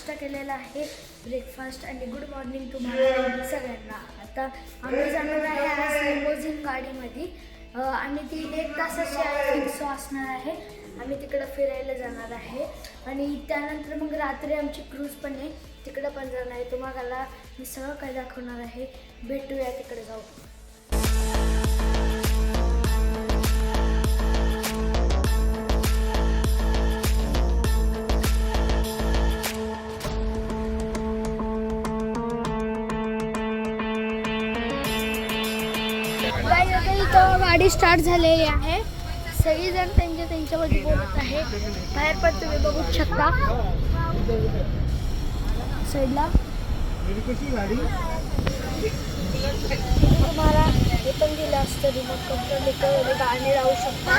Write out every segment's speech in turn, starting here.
नाश्ता केलेला आहे, ब्रेकफास्ट. आणि गुड मॉर्निंग तुम्हाला सगळ्यांना. आता आम्ही जाणार आहे आज लिमोझिन गाडीमध्ये आणि ती 1 तासाची आय थिंक सो असणार आहे. आम्ही तिकडं फिरायला जाणार आहे आणि त्यानंतर मग रात्री आमची क्रूज पण आहे, तिकडं पण जाणार आहे. तुम्हाला मी सगळं काही दाखवणार आहे. भेटूया तिकडे जाऊ. गाडी स्टार्ट झालेली आहे. सगळीजण त्यांच्यामध्ये बोलत आहे. बाहेर पण तुम्ही बघू शकता साईडला. तुम्हाला हे पण दिलं असतं रिमोट कंट्रोल, इकडे गाणी लावू शकता.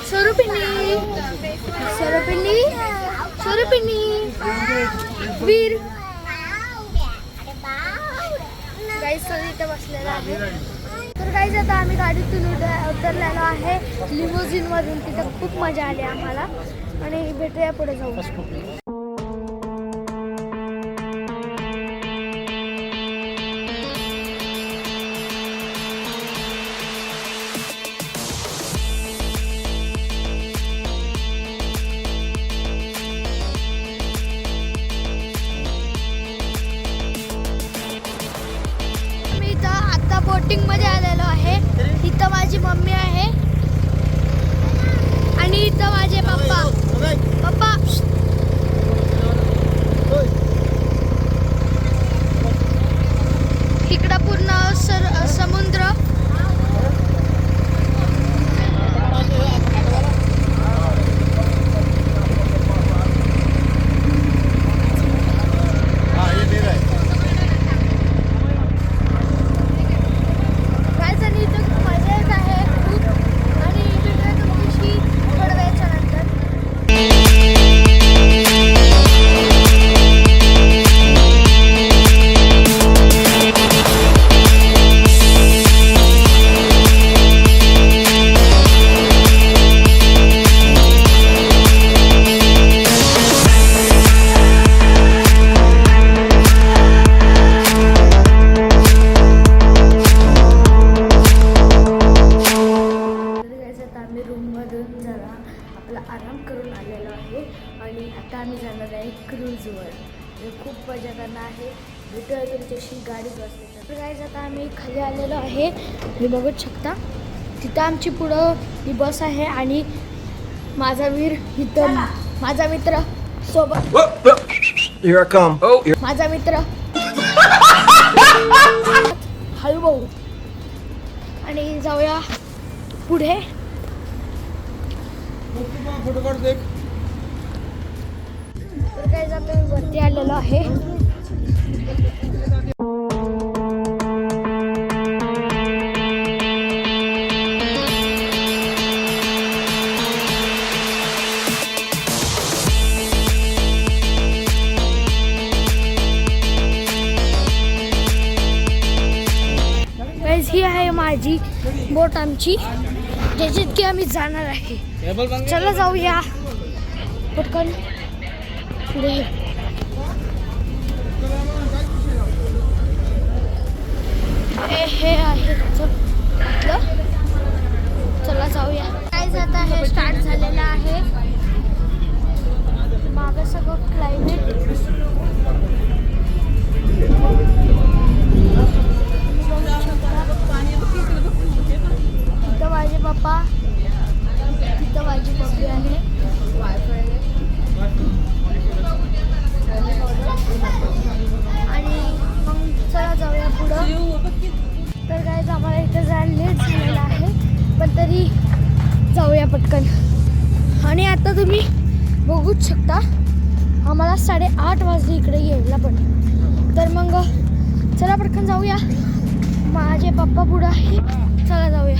स्वरूपिनी स्वरूपिनी स्वरूपिनी वीर गाईस इथे बसलेला आहे. तर गाईज आता आम्ही गाडीतून उतरलेलो आहे लिमोझिनमधून. तिथं खूप मजा आली आम्हाला आणि भेटूया पुढे जाऊ. बोटिंग मध्ये आलेलो आहे. इथं माझी मम्मी आहे आणि इथं माझे पप्पा. इकडं पूर्ण समुद्र. आपला आराम करून आलेलो आहे आणि आता आम्ही जाणार आहे क्रूजवर. खूप मजा करणार आहे. भेटूया तुमच्याशी गाडी बसली तर. गाईज आता आम्ही खाली आलेलो आहे, तुम्ही बघू शकता. तिथं आमची पुढं ही बस आहे आणि माझा वीर इथं, माझा मित्र सोबत. माझा मित्र हळू भाऊ. आणि जाऊया पुढे. फोटो काढ देख. तर काय जातो वरती आलेलो आहे. ही आहे माझी बोट आमची, ज्याच्यात की आम्ही जाणार आहे. चला जाऊया पटकन पुढे. हे आहे चला जाऊया. काय जात आहे स्टार्ट झालेला आहे. मागं सगळं क्लायमेट. तिथं माझे पप्पा, तिथं माझी मम्मी आहे. आणि मग चला जाऊया पुढं. तर काय आम्हाला इथं जायला लेट झालेला आहे, पण तरी जाऊया पटकन. आणि आता तुम्ही बघूच शकता आम्हाला 8:30 वाजले इकडे यायला पण. तर मग चला पटकन जाऊया. माझे पप्पा पुढं आहे, चला जाऊया.